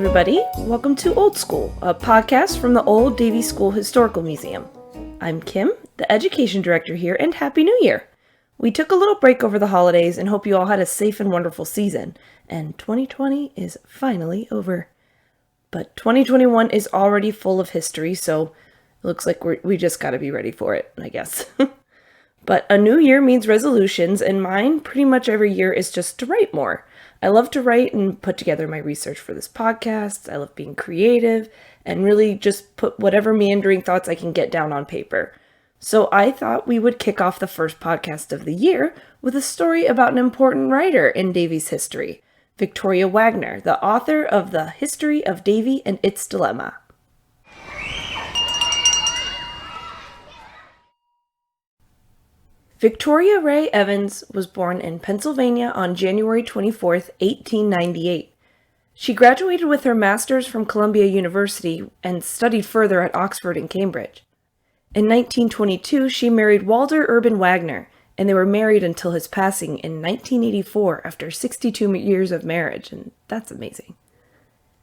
everybody. Welcome to Old School, a podcast from the Old Davie School Historical Museum. I'm Kim, the Education Director here, and Happy New Year! We took a little break over the holidays and hope you all had a safe and wonderful season, and 2020 is finally over. But 2021 is already full of history, so it looks like we just gotta be ready for it, I guess. But a new year means resolutions, and mine pretty much every year is just to write more. I love to write and put together my research for this podcast. I love being creative and really just put whatever meandering thoughts I can get down on paper. So I thought we would kick off the first podcast of the year with a story about an important writer in Davie's history, Victoria Wagner, the author of the History of Davie and Its Dilemma. Victoria Ray Evans was born in Pennsylvania on January 24, 1898. She graduated with her master's from Columbia University and studied further at Oxford and Cambridge. In 1922, she married Walter Urban Wagner, and they were married until his passing in 1984 after 62 years of marriage, and that's amazing.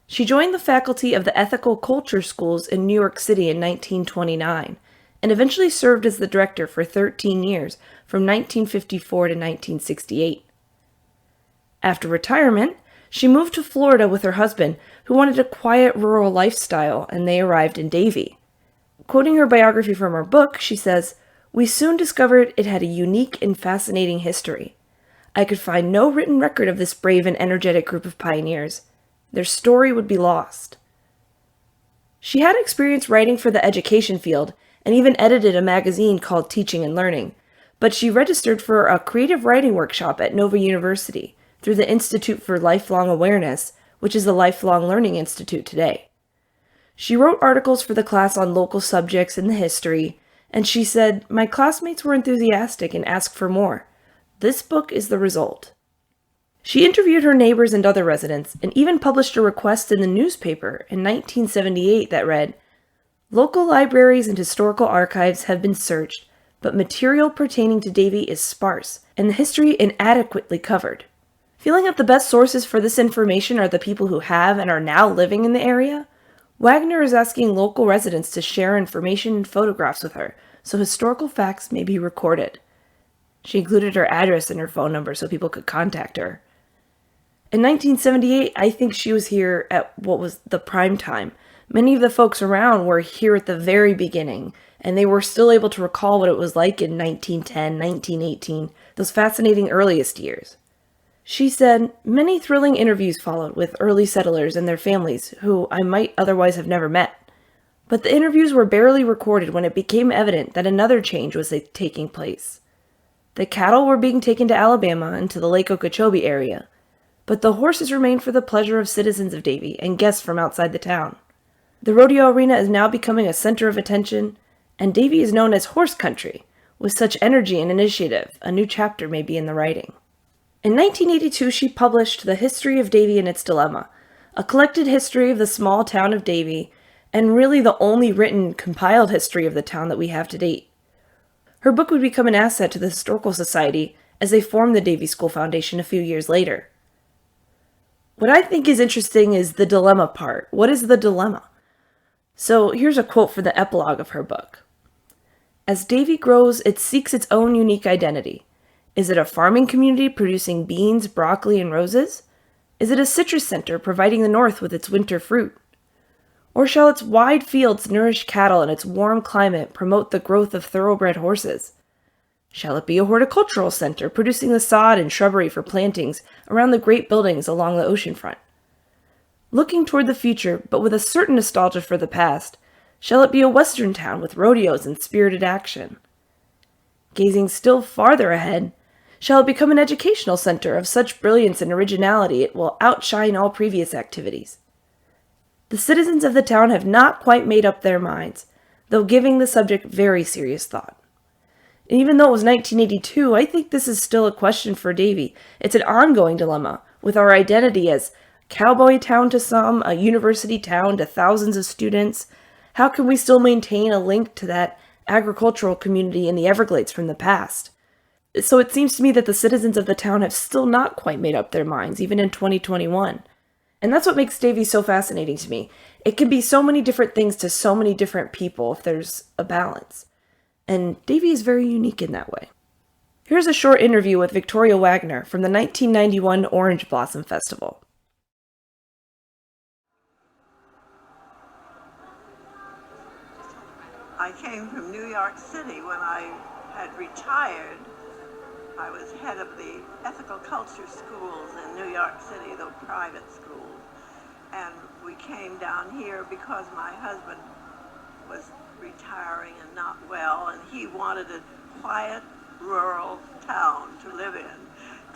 She joined the faculty of the Ethical Culture Schools in New York City in 1929. And eventually served as the director for 13 years, from 1954 to 1968. After retirement, she moved to Florida with her husband, who wanted a quiet rural lifestyle, and they arrived in Davie. Quoting her biography from her book, she says, "We soon discovered it had a unique and fascinating history. I could find no written record of this brave and energetic group of pioneers. Their story would be lost." She had experience writing for the education field, and even edited a magazine called Teaching and Learning, but she registered for a creative writing workshop at Nova University through the Institute for Lifelong Awareness, which is the Lifelong Learning Institute today. She wrote articles for the class on local subjects in the history, and she said, "My classmates were enthusiastic and asked for more. This book is the result." She interviewed her neighbors and other residents, and even published a request in the newspaper in 1978 that read, "Local libraries and historical archives have been searched, but material pertaining to Davie is sparse, and the history inadequately covered. Feeling that the best sources for this information are the people who have and are now living in the area, Wagner is asking local residents to share information and photographs with her, so historical facts may be recorded." She included her address and her phone number so people could contact her. In 1978, I think she was here at what was the prime time. Many of the folks around were here at the very beginning, and they were still able to recall what it was like in 1910, 1918, those fascinating earliest years. She said, "Many thrilling interviews followed with early settlers and their families, who I might otherwise have never met. But the interviews were barely recorded when it became evident that another change was taking place. The cattle were being taken to Alabama and to the Lake Okeechobee area, but the horses remained for the pleasure of citizens of Davie and guests from outside the town. The rodeo arena is now becoming a center of attention, and Davie is known as horse country. With such energy and initiative, a new chapter may be in the writing." In 1982, she published The History of Davie and Its Dilemma, a collected history of the small town of Davie, and really the only written, compiled history of the town that we have to date. Her book would become an asset to the Historical Society as they formed the Davie School Foundation a few years later. What I think is interesting is the dilemma part. What is the dilemma? So here's a quote for the epilogue of her book. "As Davie grows, it seeks its own unique identity. Is it a farming community producing beans, broccoli, and roses? Is it a citrus center providing the North with its winter fruit? Or shall its wide fields nourish cattle and its warm climate promote the growth of thoroughbred horses? Shall it be a horticultural center producing the sod and shrubbery for plantings around the great buildings along the ocean front? Looking toward the future, but with a certain nostalgia for the past, shall it be a western town with rodeos and spirited action? Gazing still farther ahead, shall it become an educational center of such brilliance and originality it will outshine all previous activities? The citizens of the town have not quite made up their minds, though giving the subject very serious thought. And even though it was 1982, I think this is still a question for Davie. It's an ongoing dilemma, with our identity as cowboy town to some, a university town to thousands of students. How can we still maintain a link to that agricultural community in the Everglades from the past? So it seems to me that the citizens of the town have still not quite made up their minds, even in 2021. And that's what makes Davie so fascinating to me. It can be so many different things to so many different people if there's a balance. And Davie is very unique in that way. Here's a short interview with Victoria Wagner from the 1991 Orange Blossom Festival. I came from New York City when I had retired. I was head of the ethical culture schools in New York City, the private schools. And we came down here because my husband was retiring and not well, and he wanted a quiet, rural town to live in.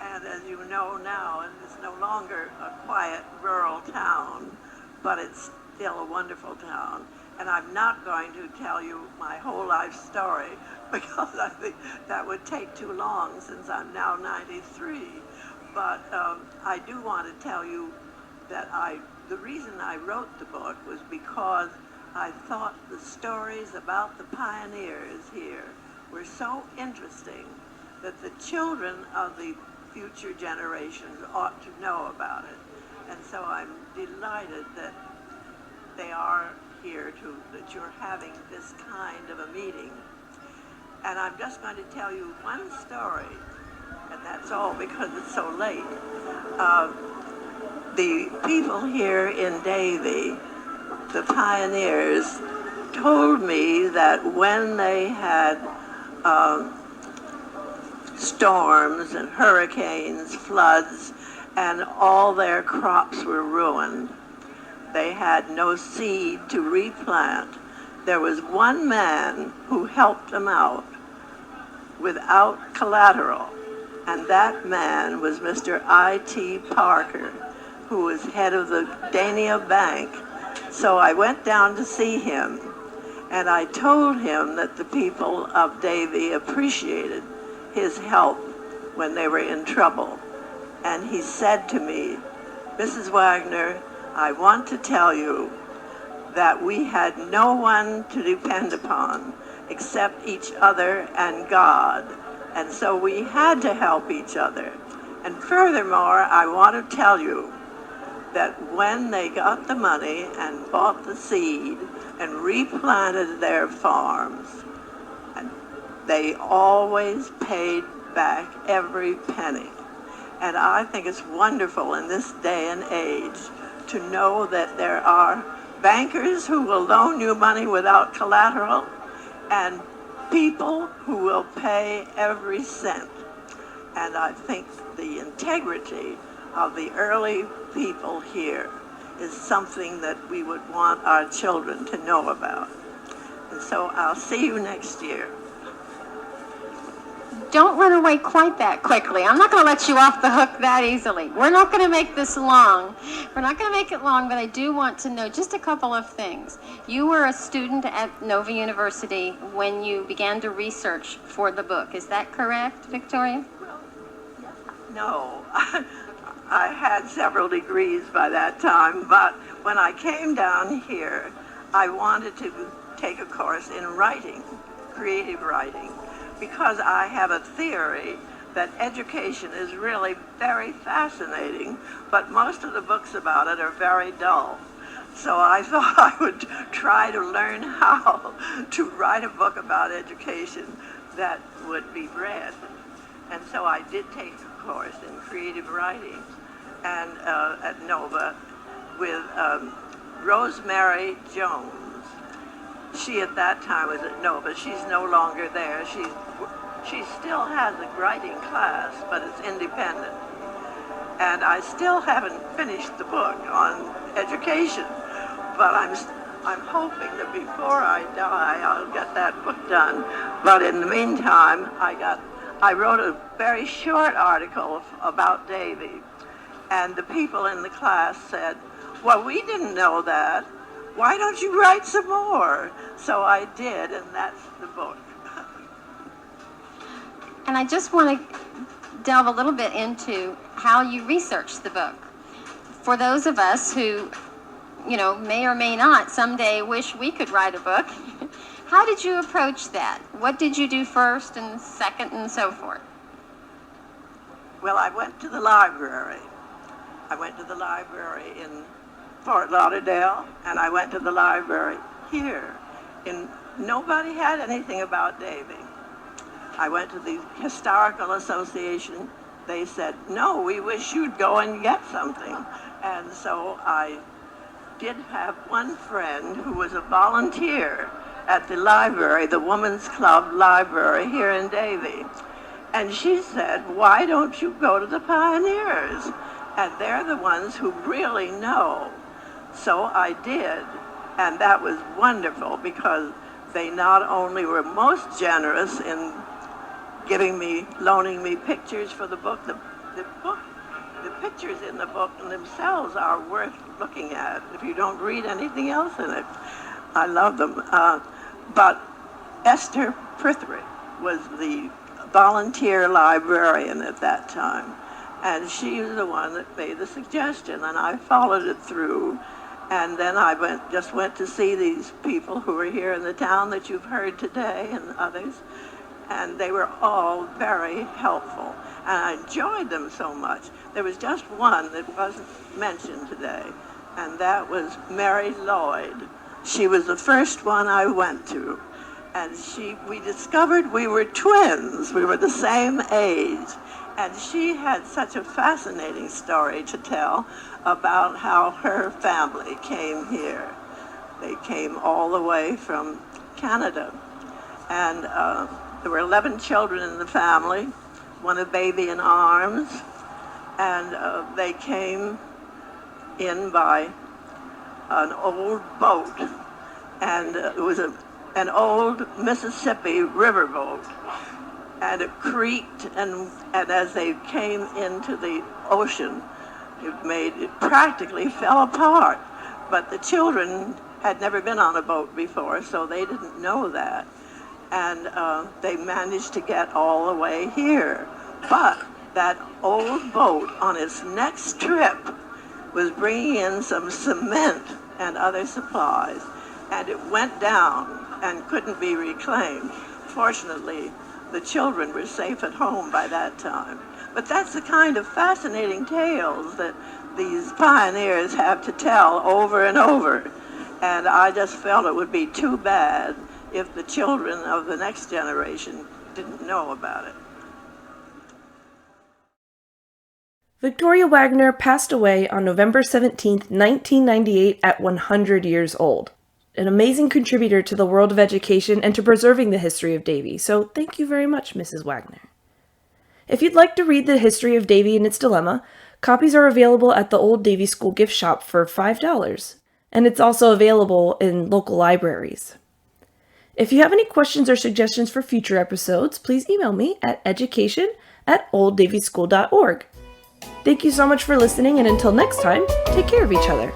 And as you know now, it's no longer a quiet, rural town, but it's still a wonderful town. And I'm not going to tell you my whole life story because I think that would take too long since I'm now 93. But I do want to tell you that the reason I wrote the book was because I thought the stories about the pioneers here were so interesting that the children of the future generations ought to know about it. And so I'm delighted that they are here, that you're having this kind of a meeting. And I'm just going to tell you one story, and that's all because it's so late. The people here in Davie, the pioneers, told me that when they had storms and hurricanes, floods, and all their crops were ruined, they had no seed to replant. There was one man who helped them out without collateral, and that man was Mr. I.T. Parker, who was head of the Dania Bank. So I went down to see him, and I told him that the people of Davie appreciated his help when they were in trouble. And he said to me, "Mrs. Wagner, I want to tell you that we had no one to depend upon except each other and God, and so we had to help each other. And furthermore, I want to tell you that when they got the money and bought the seed and replanted their farms, they always paid back every penny." And I think it's wonderful in this day and age to know that there are bankers who will loan you money without collateral and people who will pay every cent. And I think the integrity of the early people here is something that we would want our children to know about. And so I'll see you next year. Don't run away quite that quickly. I'm not going to let you off the hook that easily. We're not going to make this long. We're not going to make it long, but I do want to know just a couple of things. You were a student at Nova University when you began to research for the book. Is that correct, Victoria? No. I had several degrees by that time, but when I came down here, I wanted to take a course in writing, creative writing, because I have a theory that education is really very fascinating, but most of the books about it are very dull. So I thought I would try to learn how to write a book about education that would be read. And so I did take a course in creative writing and at Nova with Rosemary Jones. She at that time was at Nova. She's no longer there. She still has a writing class, but it's independent. And I still haven't finished the book on education, but I'm hoping that before I die, I'll get that book done. But in the meantime, I wrote a very short article about Davie, and the people in the class said, "Well, we didn't know that. Why don't you write some more?" So I did, and that's the book. And I just want to delve a little bit into how you researched the book. For those of us who, may or may not someday wish we could write a book, how did you approach that? What did you do first and second and so forth? Well, I went to the library. I went to the library in Fort Lauderdale, and I went to the library here. Nobody had anything about Davie. I went to the Historical Association. They said, no, we wish you'd go and get something. And so I did have one friend who was a volunteer at the library, the Women's Club Library here in Davie. And she said, why don't you go to the pioneers? And they're the ones who really know. So I did, and that was wonderful because they not only were most generous in loaning me pictures for the book. The pictures in the book themselves are worth looking at if you don't read anything else in it. I love them. But Esther Prithrick was the volunteer librarian at that time, and she was the one that made the suggestion, and I followed it through. And then I just went to see these people who were here in the town that you've heard today and others, and they were all very helpful, and I enjoyed them so much. There was just one that wasn't mentioned today, and that was Mary Lloyd. She was the first one I went to, and we discovered we were twins. We were the same age, and she had such a fascinating story to tell about how her family came here. They came all the way from Canada, and there were 11 children in the family, one a baby in arms, and they came in by an old boat, and it was an old Mississippi riverboat, and it creaked, and as they came into the ocean, it practically fell apart. But the children had never been on a boat before, so they didn't know that. And they managed to get all the way here. But that old boat on its next trip was bringing in some cement and other supplies, and it went down and couldn't be reclaimed. Fortunately, the children were safe at home by that time. But that's the kind of fascinating tales that these pioneers have to tell over and over. And I just felt it would be too bad if the children of the next generation didn't know about it. Victoria Wagner passed away on November 17, 1998 at 100 years old. An amazing contributor to the world of education and to preserving the history of Davie, so thank you very much, Mrs. Wagner. If you'd like to read the history of Davie and its dilemma, copies are available at the Old Davie School gift shop for $5, and it's also available in local libraries. If you have any questions or suggestions for future episodes, please email me at education@olddavieschool.org. Thank you so much for listening, and until next time, take care of each other.